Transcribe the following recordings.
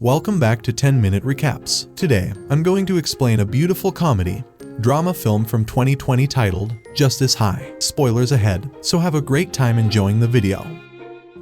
Welcome back to 10-Minute Recaps. Today, I'm going to explain a beautiful comedy drama film from 2020 titled Justice High. Spoilers ahead, so have a great time enjoying the video.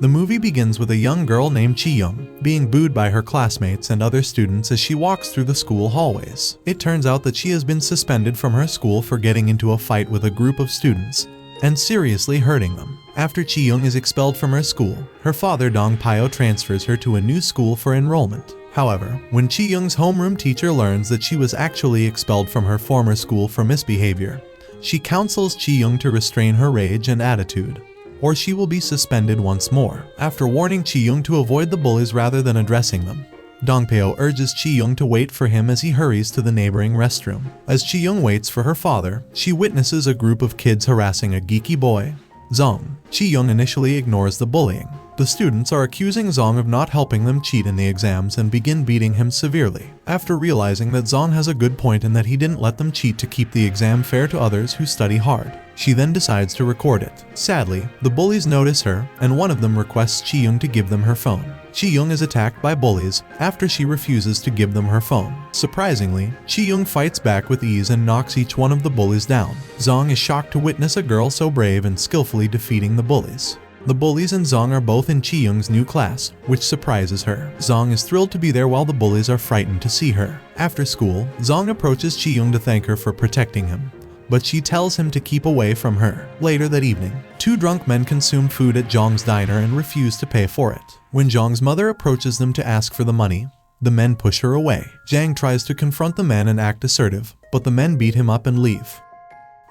The movie begins with a young girl named Chi-young being booed by her classmates and other students as she walks through the school hallways. It turns out that she has been suspended from her school for getting into a fight with a group of students and seriously hurting them. After Chi-young is expelled from her school, her father Dong Pyo transfers her to a new school for enrollment. However, when Chi-young's homeroom teacher learns that she was actually expelled from her former school for misbehavior, she counsels Chi-young to restrain her rage and attitude, or she will be suspended once more. After warning Chi-young to avoid the bullies rather than addressing them, Dong Pyo urges Chi-young to wait for him as he hurries to the neighboring restroom. As Chi-young waits for her father, she witnesses a group of kids harassing a geeky boy, Zong. Chi-young initially ignores the bullying. The students are accusing Zong of not helping them cheat in the exams and begin beating him severely. After realizing that Zong has a good point and that he didn't let them cheat to keep the exam fair to others who study hard, she then decides to record it. Sadly, the bullies notice her, and one of them requests Chi-young to give them her phone. Chi-young is attacked by bullies after she refuses to give them her phone. Surprisingly, Chi-young fights back with ease and knocks each one of the bullies down. Zong is shocked to witness a girl so brave and skillfully defeating the bullies. The bullies and Zong are both in Chi-young's new class, which surprises her. Zong is thrilled to be there while the bullies are frightened to see her. After school, Zong approaches Chi-young to thank her for protecting him, but she tells him to keep away from her. Later that evening, two drunk men consume food at Zhong's diner and refuse to pay for it. When Zhong's mother approaches them to ask for the money, the men push her away. Zhang tries to confront the men and act assertive, but the men beat him up and leave.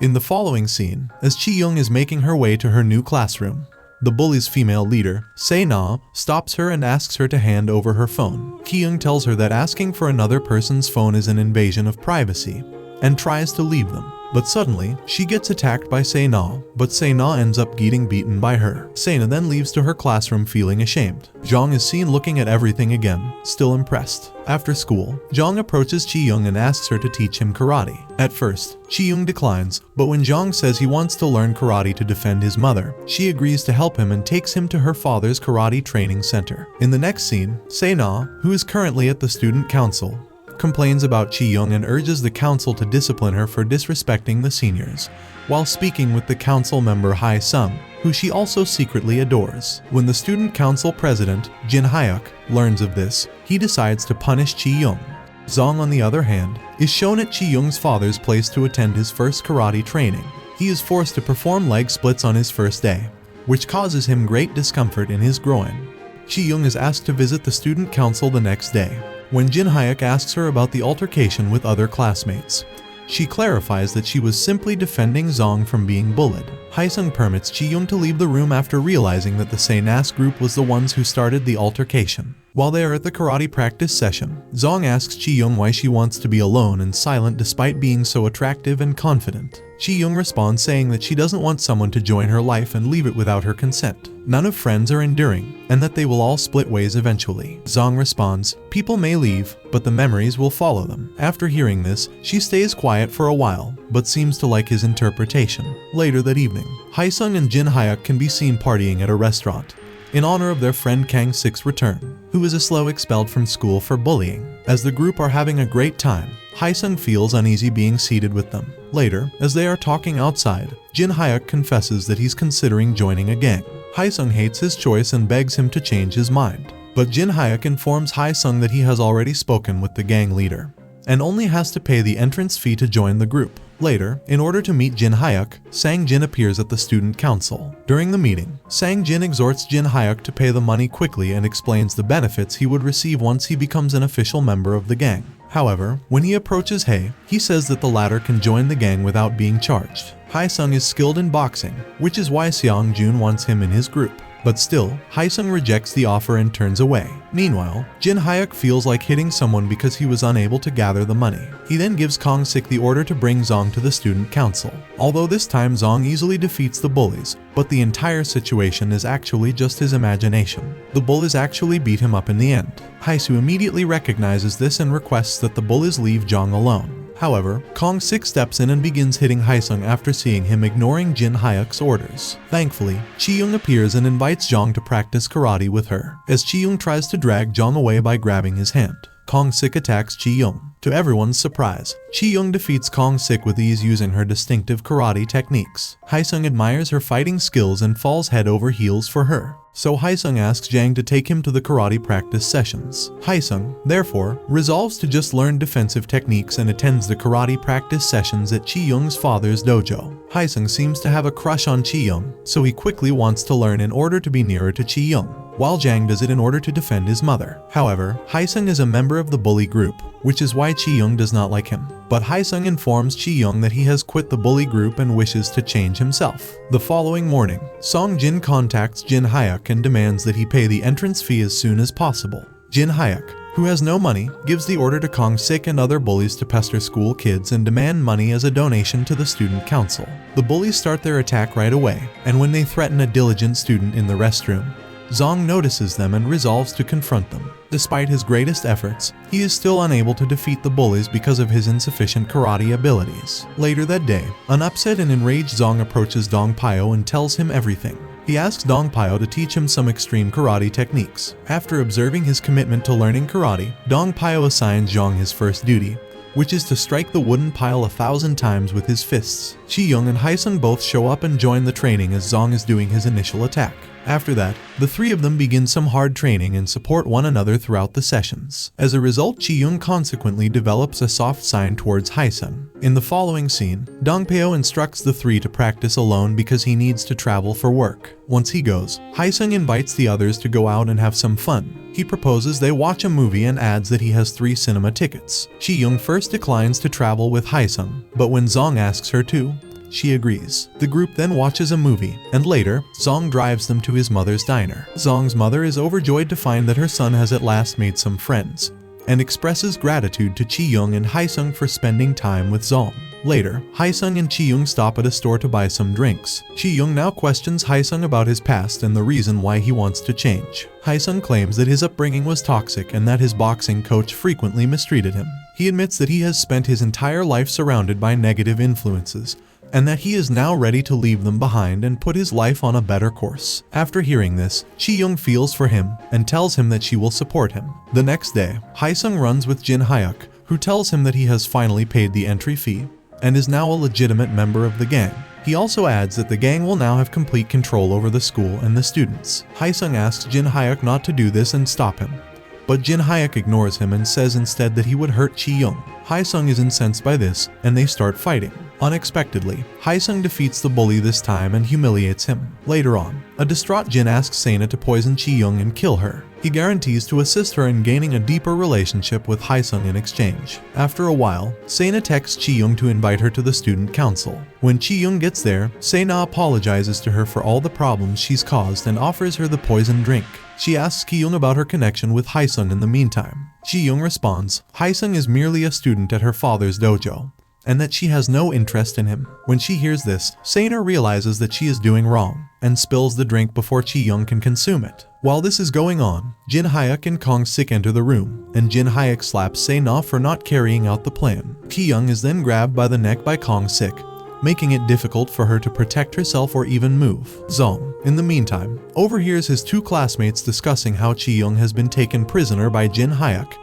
In the following scene, as Chi-young is making her way to her new classroom, the bully's female leader, Se-na, stops her and asks her to hand over her phone. Chi-young tells her that asking for another person's phone is an invasion of privacy, and tries to leave them. But suddenly, she gets attacked by Se-na, but Se-na ends up getting beaten by her. Se-na then leaves to her classroom feeling ashamed. Zhong is seen looking at everything again, still impressed. After school, Zhong approaches Chi-young and asks her to teach him karate. At first, Chi-young declines, but when Zhong says he wants to learn karate to defend his mother, she agrees to help him and takes him to her father's karate training center. In the next scene, Se-na, who is currently at the student council, complains about Chi-young and urges the council to discipline her for disrespecting the seniors, while speaking with the council member Hai-sung, who she also secretly adores. When the student council president, Jin Hyuk, learns of this, he decides to punish Chi-young. Zong, on the other hand, is shown at Chi-young's father's place to attend his first karate training. He is forced to perform leg splits on his first day, which causes him great discomfort in his groin. Chi-young is asked to visit the student council the next day. When Jin Hyuk asks her about the altercation with other classmates, she clarifies that she was simply defending Zong from being bullied. Hai-sung permits Chi-young to leave the room after realizing that the Se-nas group was the ones who started the altercation. While they are at the karate practice session, Zong asks Chi-young why she wants to be alone and silent despite being so attractive and confident. Chi-young responds saying that she doesn't want someone to join her life and leave it without her consent. None of friends are enduring, and that they will all split ways eventually. Zong responds, people may leave, but the memories will follow them. After hearing this, she stays quiet for a while, but seems to like his interpretation. Later that evening, Hai-sung and Jin Hyuk can be seen partying at a restaurant, in honor of their friend Kang-sik's return, who is a slow expelled from school for bullying. As the group are having a great time, Hai-sung feels uneasy being seated with them. Later, as they are talking outside, Jin Hyuk confesses that he's considering joining a gang. Hai-sung hates his choice and begs him to change his mind. But Jin Hyuk informs Hai-sung that he has already spoken with the gang leader, and only has to pay the entrance fee to join the group. Later, in order to meet Jin Hyuk, Sang-jin appears at the student council. During the meeting, Sang-jin exhorts Jin Hyuk to pay the money quickly and explains the benefits he would receive once he becomes an official member of the gang. However, when he approaches Hae, he says that the latter can join the gang without being charged. Hai-sung is skilled in boxing, which is why Seong-jun wants him in his group. But still, Hai-sung rejects the offer and turns away. Meanwhile, Jin Hyuk feels like hitting someone because he was unable to gather the money. He then gives Kang-sik the order to bring Zong to the student council. Although this time Zong easily defeats the bullies, but the entire situation is actually just his imagination. The bullies actually beat him up in the end. Hai-soo immediately recognizes this and requests that the bullies leave Zong alone. However, Kong-sik steps in and begins hitting Haesung after seeing him ignoring Jin Hyuk's orders. Thankfully, Chi-young appears and invites Jong to practice karate with her, as Chi-young tries to drag Jong away by grabbing his hand. Kong-sik attacks Chi-young. To everyone's surprise, Chi-young defeats Kong-sik with ease using her distinctive karate techniques. Haesung admires her fighting skills and falls head over heels for her. So Haesung asks Jang to take him to the karate practice sessions. Haesung, therefore, resolves to just learn defensive techniques and attends the karate practice sessions at Chi-young's father's dojo. Haesung seems to have a crush on Chi-young, so he quickly wants to learn in order to be nearer to Chi-young, while Jang does it in order to defend his mother. However, Haesung is a member of the bully group, which is why Chi-young does not like him. But Haesung informs Chi-young that he has quit the bully group and wishes to change himself. The following morning, Song-jin contacts Jin Hyuk and demands that he pay the entrance fee as soon as possible. Jin Hyuk, who has no money, gives the order to Kong-sik and other bullies to pester school kids and demand money as a donation to the student council. The bullies start their attack right away, and when they threaten a diligent student in the restroom, Zong notices them and resolves to confront them. Despite his greatest efforts, he is still unable to defeat the bullies because of his insufficient karate abilities. Later that day, an upset and enraged Zong approaches Dong Pyo and tells him everything. He asks Dong Pyo to teach him some extreme karate techniques. After observing his commitment to learning karate, Dong Pyo assigns Zong his first duty, which is to strike the wooden pile 1,000 times with his fists. Chi-young and Haesung both show up and join the training as Zong is doing his initial attack. After that, the three of them begin some hard training and support one another throughout the sessions. As a result, Chi-young consequently develops a soft sign towards Haesung. In the following scene, Dong Pyo instructs the three to practice alone because he needs to travel for work. Once he goes, Haesung invites the others to go out and have some fun. He proposes they watch a movie and adds that he has 3 cinema tickets. Chi-young first declines to travel with Haesung, but when Zong asks her to, she agrees. The group then watches a movie, and later, Zong drives them to his mother's diner. Zong's mother is overjoyed to find that her son has at last made some friends, and expresses gratitude to Chi-young and Haesung for spending time with Zong. Later, Haesung and Chi-young stop at a store to buy some drinks. Chi-young now questions Haesung about his past and the reason why he wants to change. Haesung claims that his upbringing was toxic and that his boxing coach frequently mistreated him. He admits that he has spent his entire life surrounded by negative influences, and that he is now ready to leave them behind and put his life on a better course. After hearing this, Chi-young feels for him and tells him that she will support him. The next day, Haesung runs with Jin Hyuk, who tells him that he has finally paid the entry fee and is now a legitimate member of the gang. He also adds that the gang will now have complete control over the school and the students. Haesung asks Jin Hyuk not to do this and stop him, but Jin Hyuk ignores him and says instead that he would hurt Chi-young. Haesung is incensed by this, and they start fighting. Unexpectedly, Haesung defeats the bully this time and humiliates him. Later on, a distraught Jin asks Sena to poison Chi-young and kill her. He guarantees to assist her in gaining a deeper relationship with Haesung in exchange. After a while, Sena texts Chi-young to invite her to the student council. When Chi-young gets there, Sena apologizes to her for all the problems she's caused and offers her the poison drink. She asks Chi-young about her connection with Haesung in the meantime. Chi-young responds, Haesung is merely a student at her father's dojo, and that she has no interest in him. When she hears this, Sena realizes that she is doing wrong, and spills the drink before Chi-young can consume it. While this is going on, Jin Hyuk and Kong-sik enter the room, and Jin Hyuk slaps Sena for not carrying out the plan. Chi-young is then grabbed by the neck by Kong-sik, making it difficult for her to protect herself or even move. Zong, in the meantime, overhears his 2 classmates discussing how Chi-young has been taken prisoner by Jin Hyuk.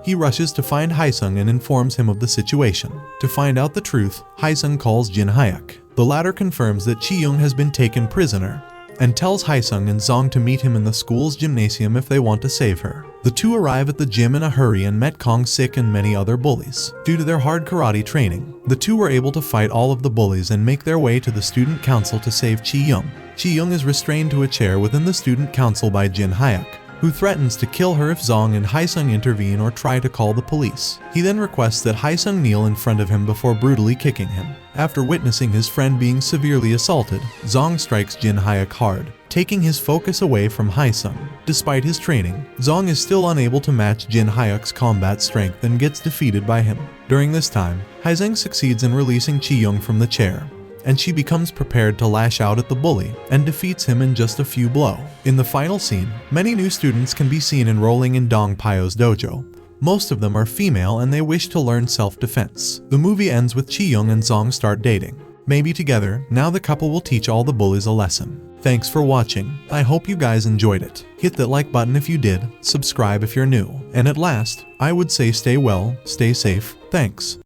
He rushes to find Haesung and informs him of the situation. To find out the truth, Haesung calls Jin Hyuk. The latter confirms that Chi-young has been taken prisoner, and tells Haesung and Zong to meet him in the school's gymnasium if they want to save her. The two arrive at the gym in a hurry and met Kong-sik and many other bullies. Due to their hard karate training, the two were able to fight all of the bullies and make their way to the student council to save Chi-young. Chi-young is restrained to a chair within the student council by Jin Hyuk, who threatens to kill her if Zong and Haesung intervene or try to call the police. He then requests that Haesung kneel in front of him before brutally kicking him. After witnessing his friend being severely assaulted, Zong strikes Jin Hyuk hard, taking his focus away from Haesung. Despite his training, Zong is still unable to match Jin Hyuk's combat strength and gets defeated by him. During this time, Haesung succeeds in releasing Chi-young from the chair, and she becomes prepared to lash out at the bully and defeats him in just a few blows. In the final scene, many new students can be seen enrolling in Dong Pyo's dojo, Most of them are female and they wish to learn self-defense. The movie ends with Chi-young and Zong start dating. Maybe together, now the couple will teach all the bullies a lesson. Thanks for watching. I hope you guys enjoyed it. Hit that like button if you did, subscribe if you're new, and at last, I would say stay well, stay safe, thanks.